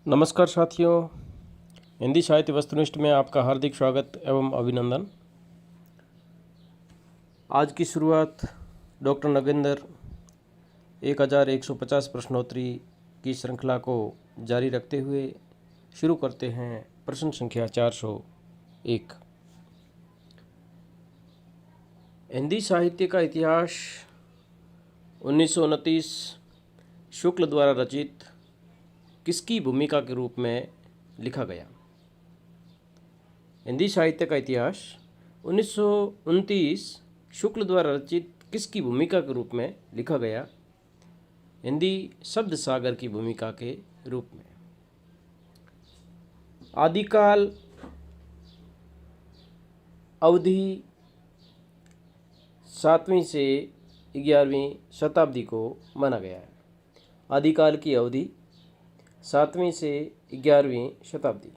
नमस्कार साथियों, हिंदी साहित्य वस्तुनिष्ठ में आपका हार्दिक स्वागत एवं अभिनंदन। आज की शुरुआत डॉक्टर नगेंद्र 1150 प्रश्नोत्तरी की श्रृंखला को जारी रखते हुए शुरू करते हैं। प्रश्न संख्या 401। हिंदी साहित्य का इतिहास 1929 शुक्ल द्वारा रचित किसकी भूमिका के रूप में लिखा गया? हिंदी साहित्य का इतिहास 1929 शुक्ल द्वारा रचित किसकी भूमिका के रूप में लिखा गया? हिंदी शब्द सागर की भूमिका के रूप में। आदिकाल अवधि 7वीं से 11वीं शताब्दी को माना गया है। आदिकाल की अवधि 7वीं से 11वीं शताब्दी।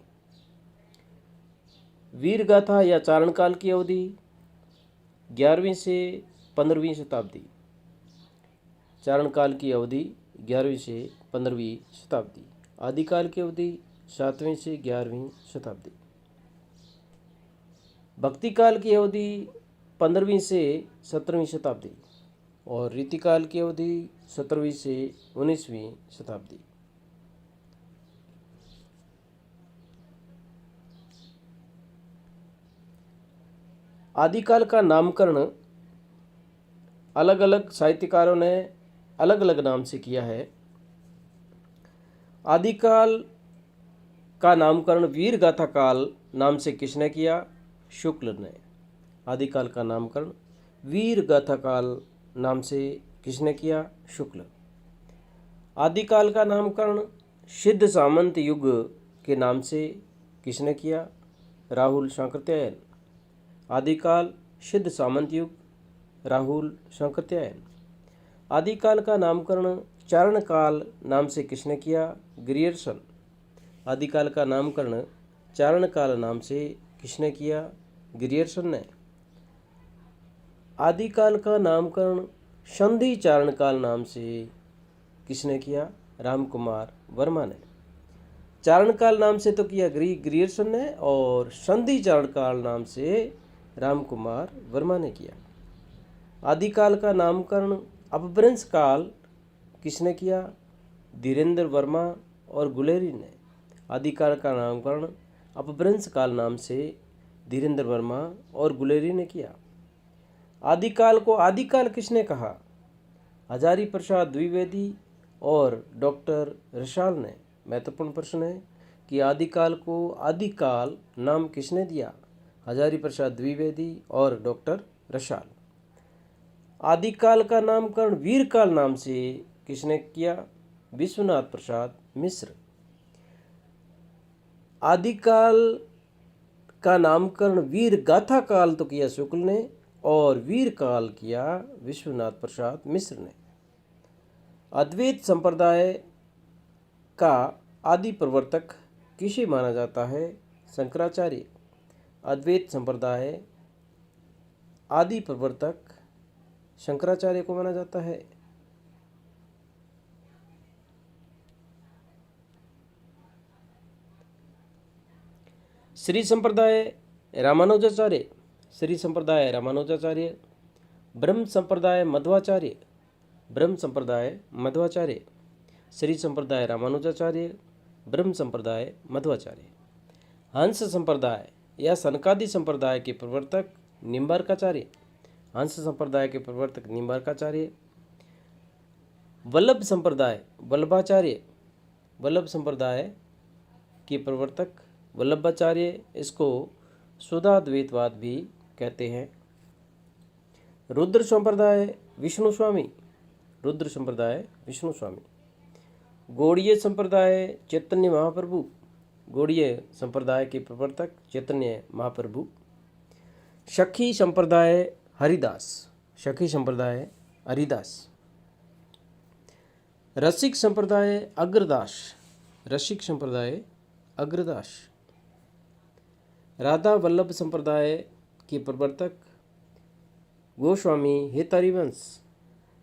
वीर गाथा या चारण काल की अवधि 11वीं से 15वीं शताब्दी। चारण काल की अवधि 11वीं से 15वीं शताब्दी। आदिकाल की अवधि 7वीं से 11वीं शताब्दी। भक्ति काल की अवधि 15वीं से 17वीं शताब्दी और रीतिकाल की अवधि 17वीं से 19वीं शताब्दी। आदिकाल का नामकरण अलग अलग साहित्यकारों ने अलग अलग नाम से किया है। आदिकाल का नामकरण वीर गाथा काल नाम से किसने किया? शुक्ल ने। आदिकाल का नामकरण वीर गाथा काल नाम से किसने किया? शुक्ल। आदिकाल का नामकरण सिद्ध सामंत युग के नाम से किसने किया? राहुल सांकृत्यायन। आदिकाल सिद्ध सामंत युग, राहुल सांकृत्यायन। आदिकाल का नामकरण चारण काल नाम से किसने किया? ग्रियर्सन। आदिकाल का नामकरण चारण काल नाम से किसने किया? ग्रियर्सन ने। आदिकाल का नामकरण संधि चारण काल नाम से किसने किया? रामकुमार वर्मा ने। चारण काल नाम से तो किया ग्रियर्सन ने और संधि चारण काल नाम से रामकुमार वर्मा ने किया। आदिकाल का नामकरण अपभ्रंश काल किसने किया? धीरेन्द्र वर्मा और गुलेरी ने। आदिकाल का नामकरण अपभ्रंश काल नाम से धीरेन्द्र वर्मा और गुलेरी ने किया। आदिकाल को आदिकाल किसने कहा? हजारी प्रसाद द्विवेदी और डॉक्टर रसाल ने। महत्वपूर्ण प्रश्न है कि आदिकाल को आदिकाल नाम किसने दिया? हजारी प्रसाद द्विवेदी और डॉक्टर रसाल। आदिकाल का नामकरण वीरकाल नाम से किसने किया? विश्वनाथ प्रसाद मिश्र। आदिकाल का नामकरण वीर गाथा काल तो किया शुक्ल ने और वीरकाल किया विश्वनाथ प्रसाद मिश्र ने। अद्वैत संप्रदाय का आदि प्रवर्तक किसे माना जाता है? शंकराचार्य। अद्वैत संप्रदाय आदि प्रवर्तक शंकराचार्य को माना जाता है। श्री संप्रदाय रामानुजाचार्य। श्री संप्रदाय रामानुजाचार्य। ब्रह्म संप्रदाय मध्वाचार्य। ब्रह्म संप्रदाय मध्वाचार्य। श्री संप्रदाय रामानुजाचार्य। ब्रह्म संप्रदाय मध्वाचार्य। हंस संप्रदाय या सनकादि संप्रदाय के प्रवर्तक निम्बार्काचार्य। हंस संप्रदाय के प्रवर्तक निम्बार्काचार्य। वल्लभ संप्रदाय वल्लभाचार्य। वल्लभ संप्रदाय के प्रवर्तक वल्लभाचार्य। इसको शुद्धाद्वैतवाद भी कहते हैं। रुद्र संप्रदाय विष्णु स्वामी। रुद्र संप्रदाय विष्णु स्वामी। गौड़ीय संप्रदाय चैतन्य महाप्रभु। गौड़ीय संप्रदाय के प्रवर्तक चैतन्य महाप्रभु। सखी संप्रदाय हरिदास। सखी संप्रदाय हरिदास। रसिक संप्रदाय अग्रदास। रसिक संप्रदाय अग्रदास। राधा वल्लभ संप्रदाय के प्रवर्तक गोस्वामी हित हरिवंश।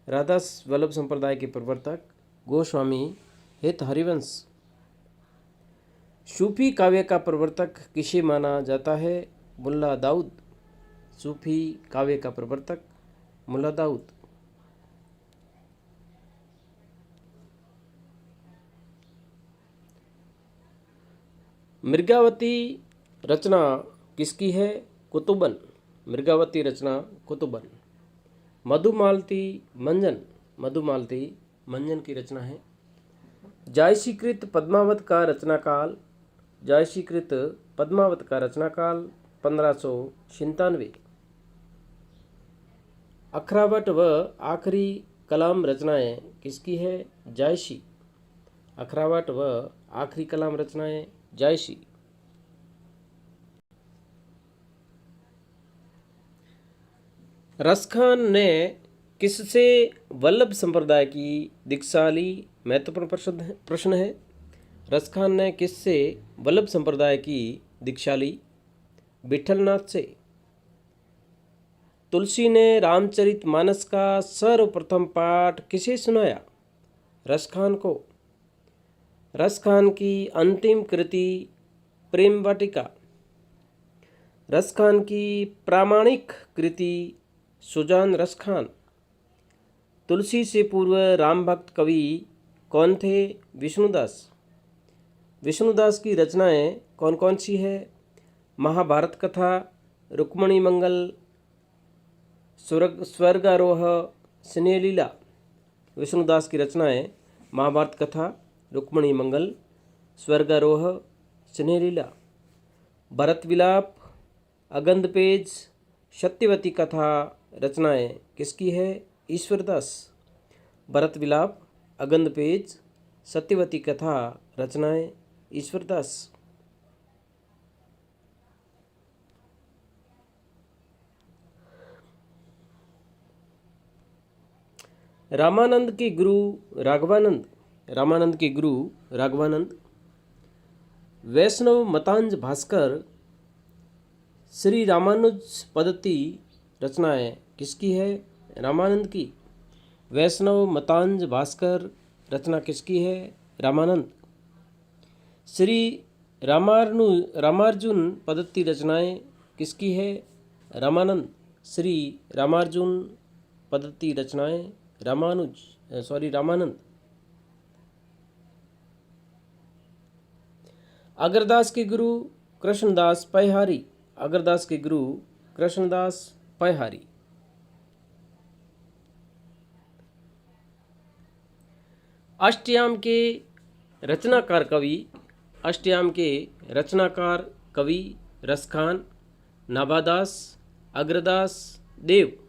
राधा वल्लभ संप्रदाय के प्रवर्तक गोस्वामी हित हरिवंश। सूफी काव्य का प्रवर्तक किसे माना जाता है? मुल्ला दाऊद। सूफी काव्य का प्रवर्तक मुल्ला दाऊद। मृगावती रचना किसकी है? कुतुबन। मृगावती रचना कुतुबन। मधुमालती मंजन। मधुमालती मंजन की रचना है। जायसीकृत पद्मावत का रचनाकाल। जायसीकृत पद्मावत का रचनाकाल 1597। अखरावट व आखिरी कलाम रचनाएं किसकी है? जायसी। अखरावट व आखिरी कलाम रचनाएं जायसी। रसखान ने किससे वल्लभ संप्रदाय की दीक्षा ली? महत्वपूर्ण प्रश्न है। रसखान ने किससे वल्लभ संप्रदाय की दीक्षा ली? विठलनाथ से। तुलसी ने रामचरितमानस का सर्वप्रथम पाठ किसे सुनाया? रसखान को। रसखान की अंतिम कृति प्रेम वाटिका। रसखान की प्रामाणिक कृति सुजान रसखान। तुलसी से पूर्व राम भक्त कवि कौन थे? विष्णुदास। विष्णुदास की रचनाएं कौन कौन सी है? महाभारत कथा, रुक्मणी मंगल, स्वर्गारोह, स्नेहलीला। विष्णुदास की रचनाएं महाभारत कथा, रुक्मणी मंगल, स्वर्गारोह, स्नेहलीला। भरत विलाप, अगंधपेज, सत्यवती कथा रचनाएं किसकी है? ईश्वरदास। भरत विलाप, अगंधपेज, सत्यवती कथा रचनाएं ईश्वरदास। रामानंद के गुरु राघवानंद। रामानंद के गुरु राघवानंद। वैष्णव मतांज भास्कर श्री रामानुज पद्धति रचनाएं किसकी है? रामानंद की। वैष्णव मतांज भास्कर रचना किसकी है? रामानंद। श्री रामार्जुन पद्धति रचनाएं किसकी है? रामानंद। श्री रामार्जुन पद्धति रचनाएं रामानंद। अगरदास के गुरु कृष्णदास पैहारी। अगरदास के गुरु कृष्णदास पैहारी। अष्टयाम के रचनाकार कवि। अष्टयाम के रचनाकार कवि रसखान, नाभादास, अग्रदास, देव।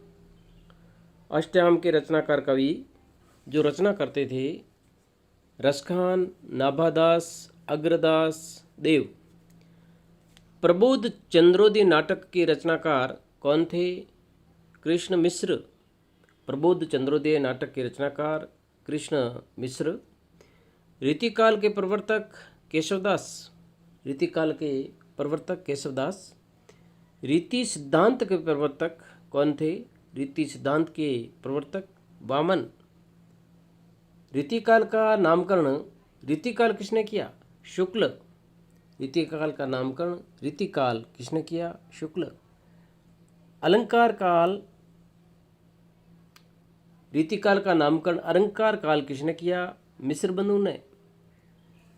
अष्टयाम के रचनाकार कवि जो रचना करते थे रसखान, नाभादास, अग्रदास, देव। प्रबोध चंद्रोदय नाटक के रचनाकार कौन थे? कृष्ण मिश्र। प्रबोध चंद्रोदय नाटक के रचनाकार कृष्ण मिश्र। रीतिकाल के प्रवर्तक केशवदास। रीतिकाल के प्रवर्तक केशवदास। रीति सिद्धांत के प्रवर्तक कौन थे? रीति सिद्धांत के प्रवर्तक वामन। रीतिकाल का नामकरण रीतिकाल किसने किया? शुक्ल। रीतिकाल का नामकरण रीतिकाल किसने किया? शुक्ल। अलंकार काल रीतिकाल का नामकरण अलंकार काल किसने किया? मिश्र बंधु ने।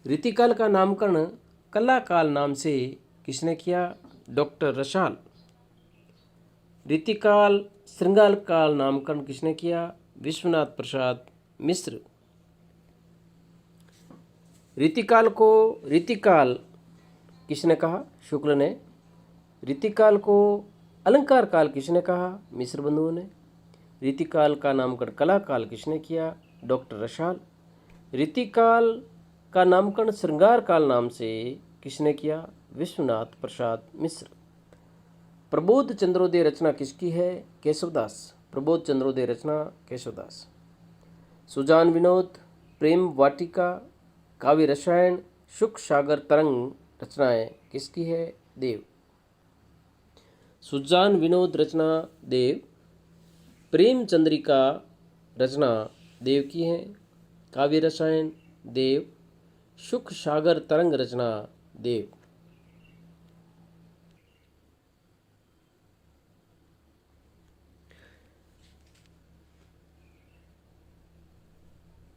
रीतिकाल का नामकरण कला काल नाम से किसने किया? डॉक्टर रसाल। रीतिकाल श्रृंगार काल नामकरण किसने किया? विश्वनाथ प्रसाद मिश्र। रीतिकाल को रीतिकाल किसने कहा? शुक्ल ने। रीतिकाल को अलंकार काल किसने कहा? मिश्र बंधुओं ने। रीतिकाल का नामकरण कला काल किसने किया? डॉक्टर रसाल। रीतिकाल का नामकरण श्रृंगार काल नाम से किसने किया? विश्वनाथ प्रसाद मिश्र। प्रबोध चंद्रोदय रचना किसकी है? केशवदास। प्रबोध चंद्रोदय रचना केशवदास। सुजान विनोद, प्रेम वाटिका, काव्य रसायन, शुक सागर तरंग रचनाएं किसकी है? देव। सुजान विनोद रचना देव। प्रेम चंद्रिका रचना देव की है। काव्य रसायन देव। शुक सागर तरंग रचना देव।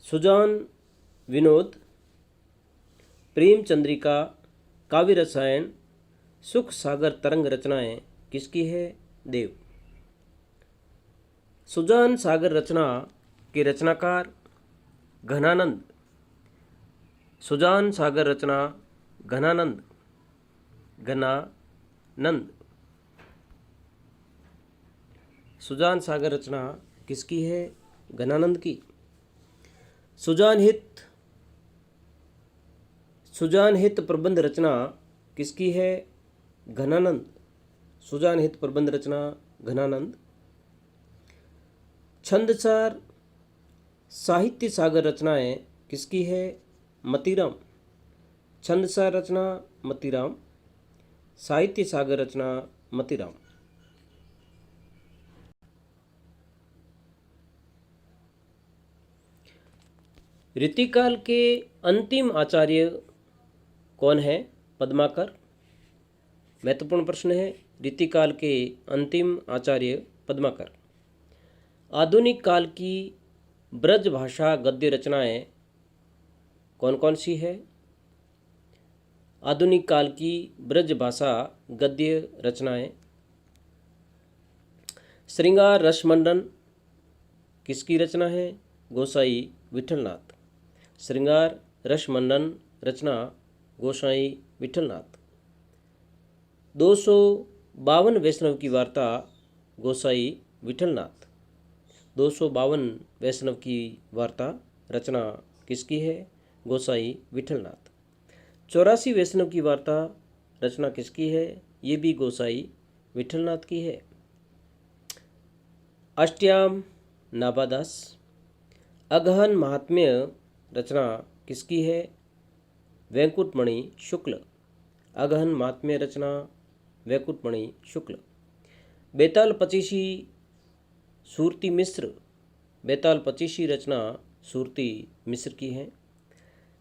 सुजान विनोद, प्रेम चंद्रिका, काव्य रसायन, सुख सागर तरंग रचनाएं किसकी है? देव। सुजान सागर रचना के रचनाकार घनानंद। सुजान सागर रचना घनानंद। घनानंद। सुजान सागर रचना किसकी है? घनानंद की। सुजान हित प्रबंध रचना किसकी है? घनानंद। सुजान हित प्रबंध रचना घनानंद। छंदसार साहित्य सागर रचनाएं किसकी है? मतीराम। छंदसार रचना मतीराम, साहित्य सागर रचना मतीराम। रीतिकाल के अंतिम आचार्य कौन है? पद्माकर। महत्वपूर्ण प्रश्न है। रीतिकाल के अंतिम आचार्य पद्माकर। आधुनिक काल की ब्रज भाषा गद्य रचनाएं कौन कौन सी है? आधुनिक काल की ब्रज भाषा गद्य रचनाएं। श्रृंगार रसमंडन किसकी रचना है? गोसाई विठलनाथ। श्रृंगार रसमंडन रचना गोसाई विठलनाथ। 252 वैष्णव की वार्ता गोसाई विठलनाथ। 252 वैष्णव की वार्ता रचना किसकी है? गोसाई विठलनाथ। 84 वैष्णव की वार्ता रचना किसकी है? ये भी गोसाई विठलनाथ की है। अष्टयाम नाभादास। अगहन महात्म्य रचना किसकी है? वैकुंठमणि शुक्ल। अगहन महात्म्य रचना वैकुंठमणि शुक्ल। बेताल पचीसी सूरती मिश्र। बेताल पचीसी रचना सूरती मिश्र की है।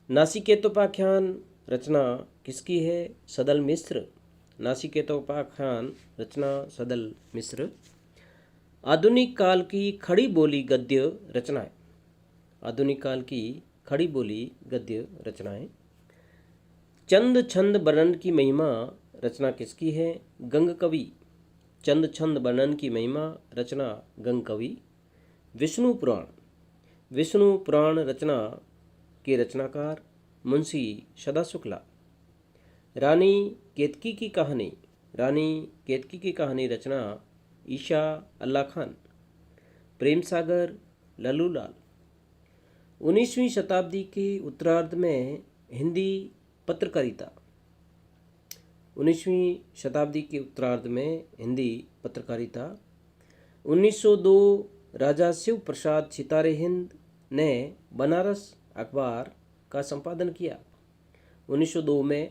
नासिकेतोपाख्यान रचना किसकी है? सदल मिश्र। नासिकेतोपाख्यान रचना सदल मिश्र। आधुनिक काल की खड़ी बोली गद्य रचनाएं। आधुनिक काल की खड़ी बोली गद्य रचनाएं। चंद छंद वर्णन की महिमा रचना किसकी है? गंग कवि। चंद छंद वर्णन की महिमा रचना गंग कवि। विष्णु पुराण। विष्णु पुराण रचना के रचनाकार मुंशी सदा शुक्ला। रानी केतकी की कहानी। रानी केतकी की कहानी रचना ईशा अल्लाह खान। प्रेम सागर लल्लूलाल। 19वीं शताब्दी के उत्तरार्ध में हिंदी पत्रकारिता। 19वीं शताब्दी के उत्तरार्ध में हिंदी पत्रकारिता। 1902 राजा शिव प्रसाद सितारे हिंद ने बनारस अखबार का संपादन किया। 1902 में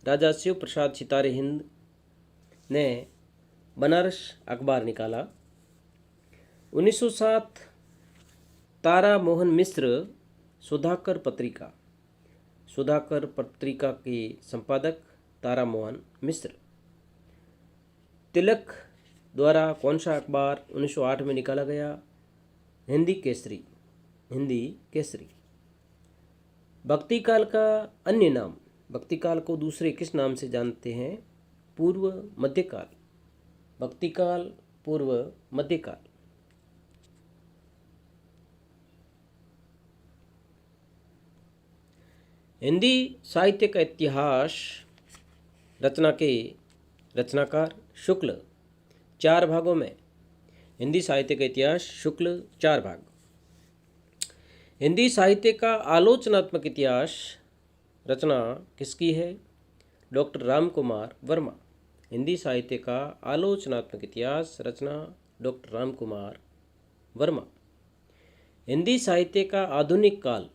राजा शिव प्रसाद सितारे हिंद ने बनारस अखबार निकाला। 1907 तारा मोहन मिश्र सुधाकर पत्रिका। सुधाकर पत्रिका के संपादक तारा मोहन मिश्र। तिलक द्वारा कौन सा अखबार 1908 में निकाला गया? हिंदी केसरी। हिंदी केसरी। भक्ति काल का अन्य नाम। भक्ति काल को दूसरे किस नाम से जानते हैं? पूर्व मध्यकाल। भक्ति काल पूर्व मध्यकाल। हिंदी साहित्य का इतिहास रचना के रचनाकार शुक्ल। 4 भागों में। हिंदी साहित्य का इतिहास शुक्ल 4 भाग। हिंदी साहित्य का आलोचनात्मक इतिहास रचना किसकी है? डॉक्टर राम कुमार वर्मा। हिंदी साहित्य का आलोचनात्मक इतिहास रचना डॉक्टर राम कुमार वर्मा। हिंदी साहित्य का आधुनिक काल।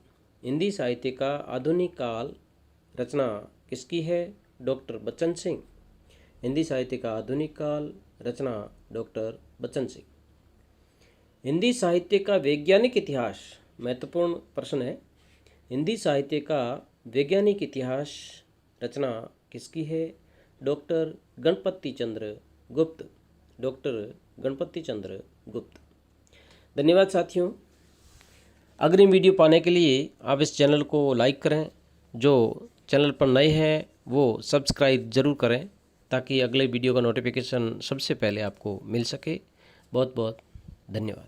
हिंदी साहित्य का आधुनिक काल रचना किसकी है? डॉक्टर बच्चन सिंह। हिंदी साहित्य का आधुनिक काल रचना डॉक्टर बच्चन सिंह। हिंदी साहित्य का वैज्ञानिक इतिहास। महत्वपूर्ण प्रश्न है। हिंदी साहित्य का वैज्ञानिक इतिहास रचना किसकी है? डॉक्टर गणपति चंद्र गुप्त। डॉक्टर गणपति चंद्र गुप्त। धन्यवाद साथियों। अग्रिम वीडियो पाने के लिए आप इस चैनल को लाइक करें, जो चैनल पर नए हैं वो सब्सक्राइब ज़रूर करें ताकि अगले वीडियो का नोटिफिकेशन सबसे पहले आपको मिल सके। बहुत बहुत धन्यवाद।